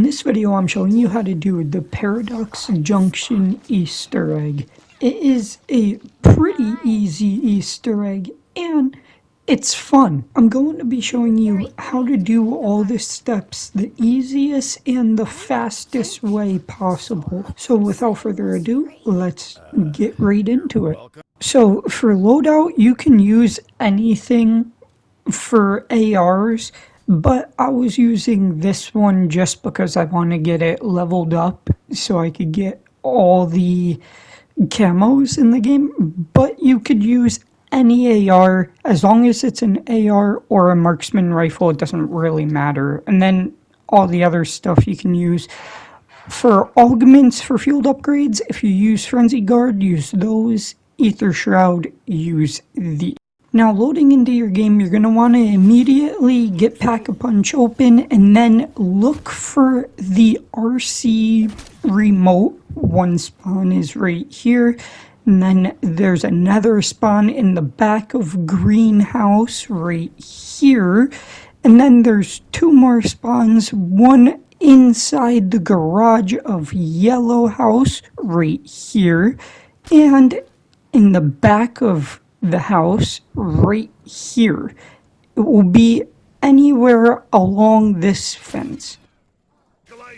this video I'm showing you how to do the Paradox Junction Easter Egg. It is a pretty easy Easter egg and it's fun. I'm going to be showing you how to do all the steps the easiest and the fastest way possible. So without further ado, let's get right into it. So for loadout, you can use anything for ARs, but I was using this one just because I want to get it leveled up so I could get all the camos in the game. But you could use any AR as long as it's an AR or a marksman rifle. It doesn't really matter. And then all the other stuff you can use. For augments for field upgrades, if you use Frenzy Guard, use those. Ether Shroud, use the. Now loading into your game, you're going to want to immediately get Pack-a-Punch open and then look for the RC remote. One spawn is right here, and then there's another spawn in the back of Greenhouse right here, and then there's two more spawns, one inside the garage of Yellow House right here, and in the back of the house right here. It will be anywhere along this fence.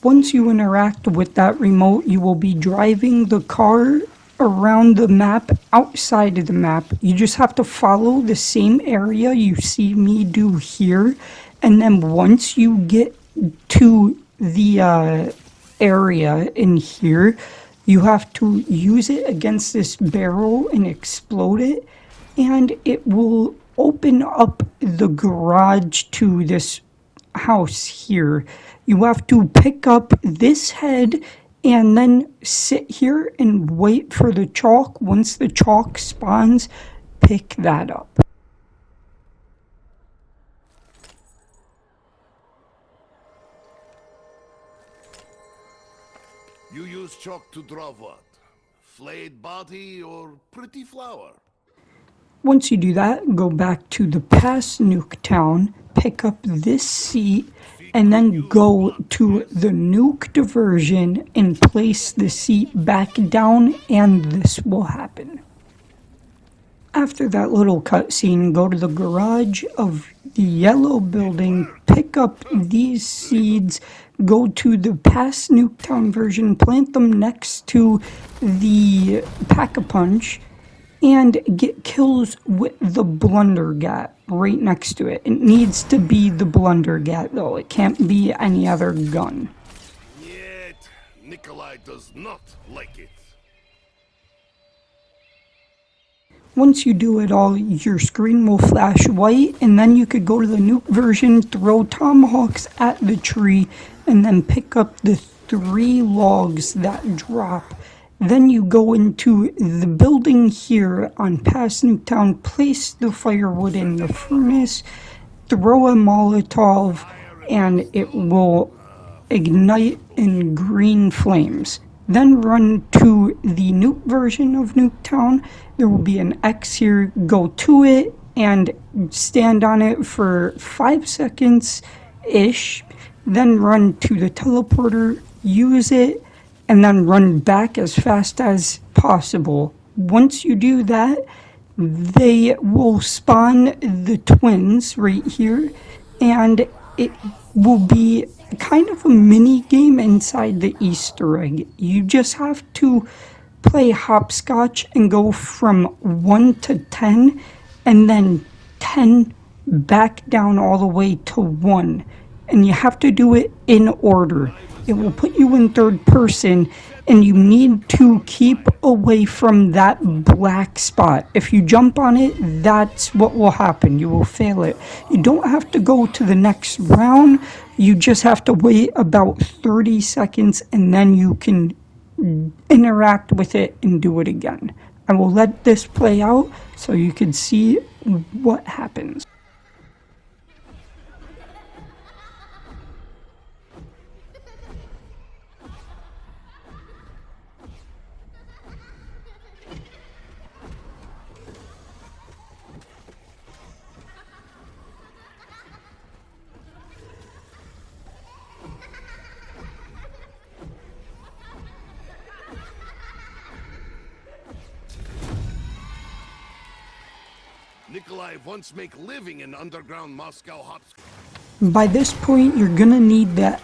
Once you interact with that remote, you will be driving the car around the map, outside of the map. You just have to follow the same area you see me do here, and then once you get to the area in here, you have to use it against this barrel and explode it, and it will open up the garage to this house here. You have to pick up this head and then sit here and wait for the chalk. Once the chalk spawns, pick that up. You use chalk to draw what? Flayed body or pretty flower? Once you do that, go back to the past Nuketown, pick up this seat, and then go to the nuke diversion and place the seat back down, and this will happen. After that little cutscene, go to the garage of the yellow building, pick up these seeds, go to the past Nuketown version, plant them next to the Pack-a-Punch, and get kills with the Blundergat right next to it. It needs to be the Blundergat though, it can't be any other gun. Yet, Nikolai does not like it. Once you do it all, your screen will flash white, and then you could go to the nuke version, throw tomahawks at the tree, and then pick up the 3 logs that drop. Then you go into the building here on past Nuketown, place the firewood in the furnace, throw a Molotov, and it will ignite in green flames. Then run to the nuke version of Nuketown. There will be an X here. Go to it and stand on it for 5 seconds-ish. Then run to the teleporter, use it, and then run back as fast as possible. Once you do that, they will spawn the twins right here, and it will be kind of a mini game inside the Easter egg. You just have to play hopscotch and go from 1 to 10, and then 10 back down all the way to 1. And you have to do it in order. It will put you in third person, and you need to keep away from that black spot. If you jump on it, that's what will happen. You will fail it. You don't have to go to the next round. You just have to wait about 30 seconds, and then you can interact with it and do it again. I will let this play out so you can see what happens. Nikolai once make living in underground Moscow hot. By this point, you're gonna need that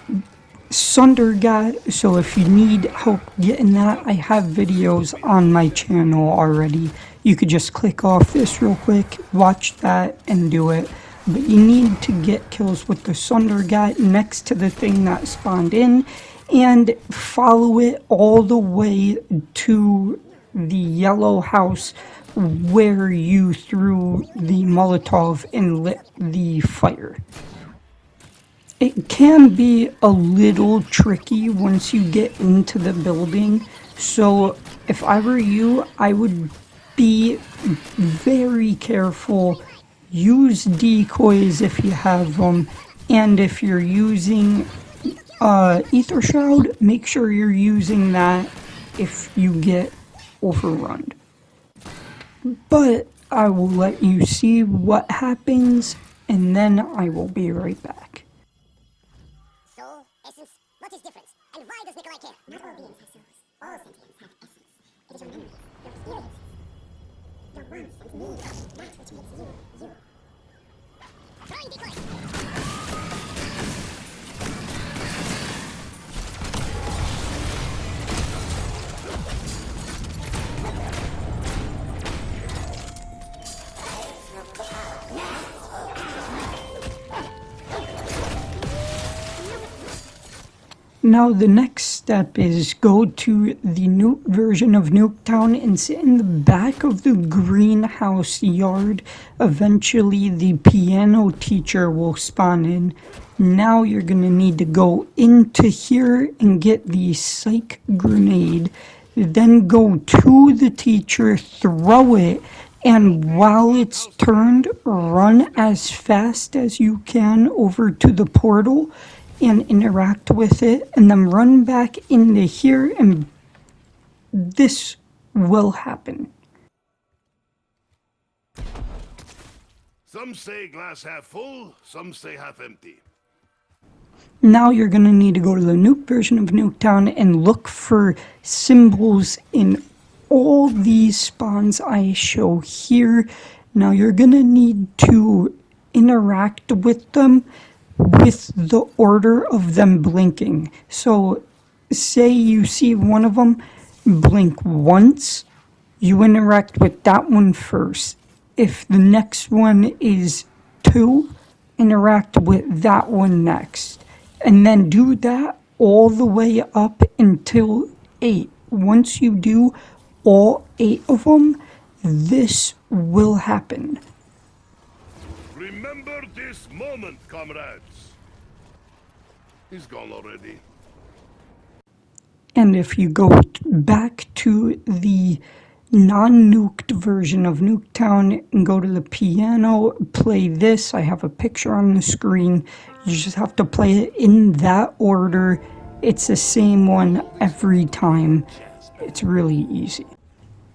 Sunder God, so if you need help getting that, I have videos on my channel already. You could just click off this real quick, watch that, and do it. But you need to get kills with the Sunder God next to the thing that spawned in, and follow it all the way to the yellow house where you threw the Molotov and lit the fire. It can be a little tricky once you get into the building, so if I were you, I would be very careful. Use decoys if you have them, and if you're using Ether Shroud, make sure you're using that if you get overrun. But I will let you see what happens, and then I will be right back. Soul, essence, what is difference? And why does Nikolai care? Not all beings have souls. All sentience have essence. It is your memories, your experiences, your wants and needs, that which makes you, you. Throwing decoy! Now the next step is go to the Nuke version of Nuketown and sit in the back of the greenhouse yard. Eventually the piano teacher will spawn in. Now you're gonna need to go into here and get the psych grenade. Then go to the teacher, throw it, and while it's turned, run as fast as you can over to the portal and interact with it, and then run back into here, and this will happen. Some say glass half full, some say half empty. Now you're going to need to go to the Nuke version of Nuketown and look for symbols in all these spawns I show here. Now you're going to need to interact with them with the order of them blinking. So say you see one of them blink once, you interact with that one first. If the next one is 2, interact with that one next. And then do that all the way up until 8. Once you do all 8 of them, this will happen. Remember this moment, comrades. He's gone already. And if you go back to the non-nuked version of Nuketown and go to the piano, play this. I have a picture on the screen. You just have to play it in that order. It's the same one every time. It's really easy.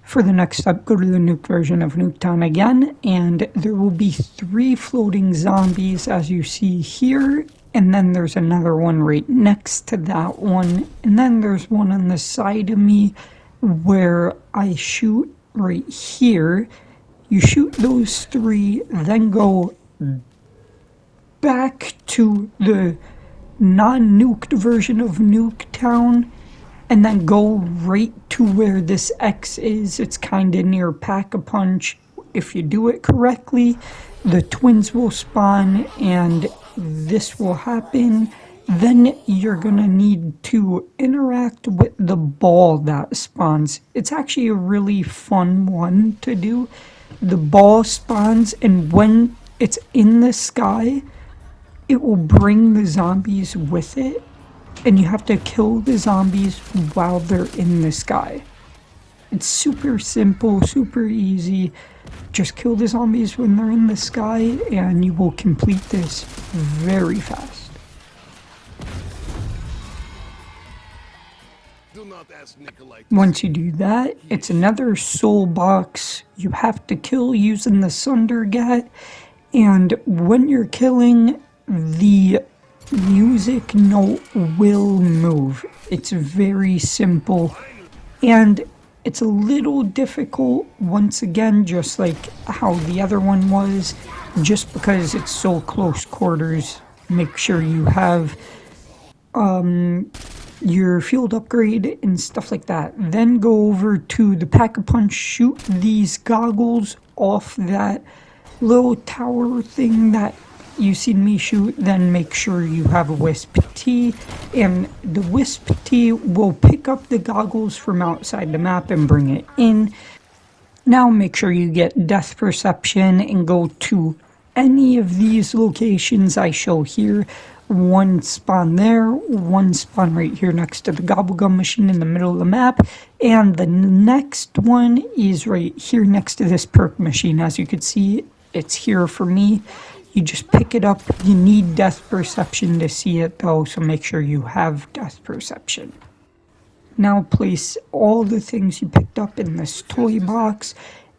For the next step, go to the Nuke version of Nuketown again, and there will be 3 floating zombies as you see here, and then there's another one right next to that one, and then there's one on the side of me where I shoot right here. You shoot those 3, then go back to the non-nuked version of Nuketown, and then go right to where this X is. It's kind of near Pack-a-Punch. If you do it correctly, the twins will spawn and this will happen. Then you're gonna need to interact with the ball that spawns. It's actually a really fun one to do. The ball spawns, and when it's in the sky, it will bring the zombies with it. And you have to kill the zombies while they're in the sky. It's super simple, super easy. Just kill the zombies when they're in the sky, and you will complete this very fast. Do not ask Nikolai. Once you do that, it's another soul box you have to kill using the Sunder Gat. And when you're killing, the music note will move. It's very simple, and It's a little difficult, once again, just like how the other one was, just because it's so close quarters. Make sure you have your field upgrade and stuff like that. Then go over to the Pack-a-Punch, shoot these goggles off that little tower thing that you seen me shoot. Then make sure you have a Wisp T, and the Wisp T will pick up the goggles from outside the map and bring it in. Now make sure you get Death Perception and go to any of these locations I show here. One spawn there, one spawn right here next to the Gobblegum machine in the middle of the map, and the next one is right here next to this perk machine. As you can see, it's here for me. You just pick it up. You need Death Perception to see it though, so make sure you have Death Perception. Now place all the things you picked up in this toy box,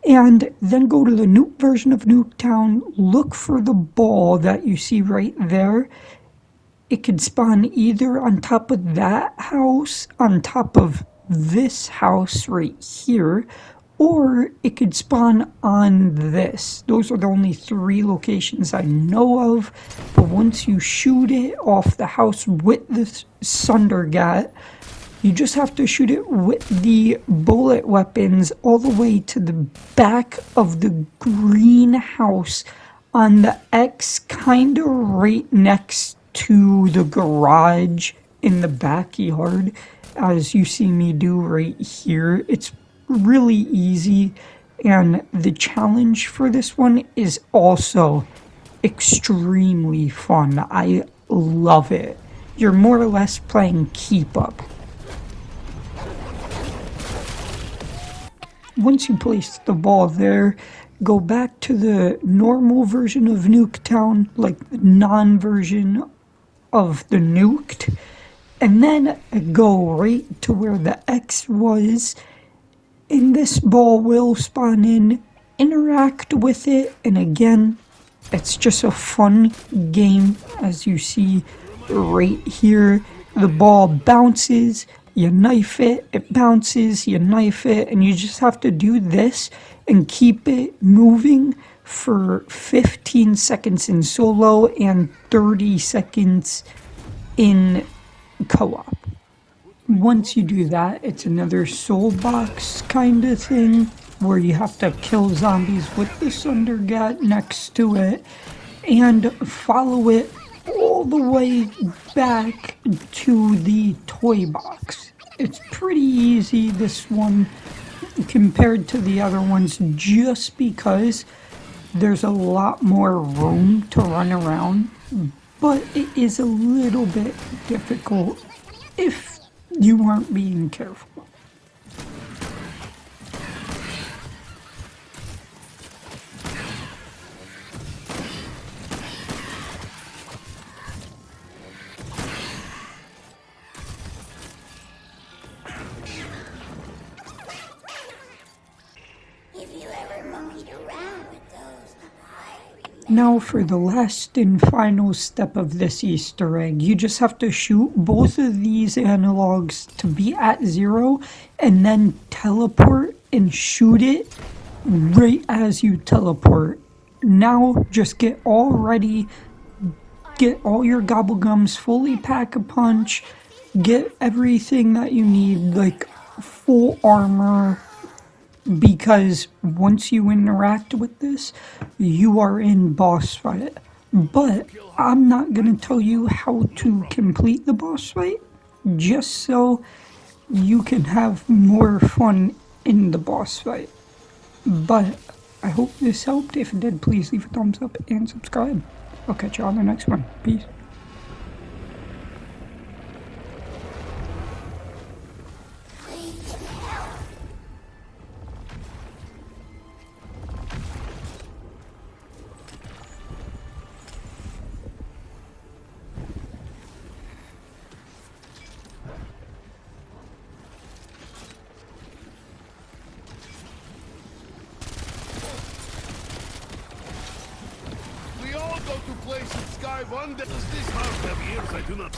and then go to the Nuke version of Nuketown. Look for the ball that you see right there. It could spawn either on top of that house, on top of this house right here, or it could spawn on this. Those are the only 3 locations I know of. But once you shoot it off the house with the Sundergat, you just have to shoot it with the bullet weapons all the way to the back of the green house on the X, kinda right next to the garage in the backyard, as you see me do right here. It's really easy, and the challenge for this one is also extremely fun. I love it. You're more or less playing keep up. Once you place the ball there, go back to the normal version of Nuketown, like the non-version of the Nuked, and then go right to where the X was, and this ball will spawn in. Interact with it, and again, it's just a fun game. As you see right here, the ball bounces, you knife it, it bounces, you knife it, and you just have to do this and keep it moving for 15 seconds in solo and 30 seconds in co-op. Once you do that, it's another soul box kind of thing where you have to kill zombies with the Sundergat next to it and follow it all the way back to the toy box. It's pretty easy, this one, compared to the other ones, just because there's a lot more room to run around, but it is a little bit difficult if you aren't being careful. Now for the last and final step of this Easter egg, you just have to shoot both of these analogs to be at 0 and then teleport and shoot it right as you teleport. Now just get all ready, get all your Gobblegums fully Pack-a-Punch, get everything that you need, like full armor, because once you interact with this, you are in boss fight. But I'm not gonna tell you how to complete the boss fight, just so you can have more fun in the boss fight. But I hope this helped. If it did, please leave a thumbs up and subscribe. I'll catch you on the next one. Peace. We all go to places Sky one. Does this house have ears I do not